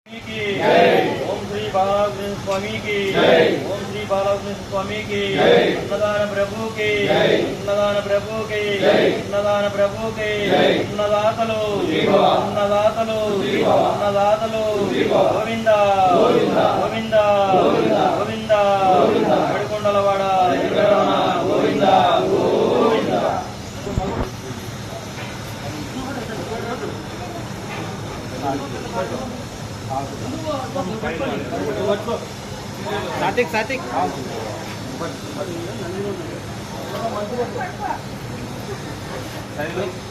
ओम श्री बालाकृष्ण स्वामी की ओम श्री बालाकृष्ण स्वामी की अन्नदान प्रभु की अन्नदान प्रभु की अन्नदान प्रभु की अन्नदातलो अन्नदातलो अन्नदातलो गोविंद गोविंद गोविंद ఏడుకొండలవాడ వెంకటరమణ గోవింద గోవింద सातिक सातिक सही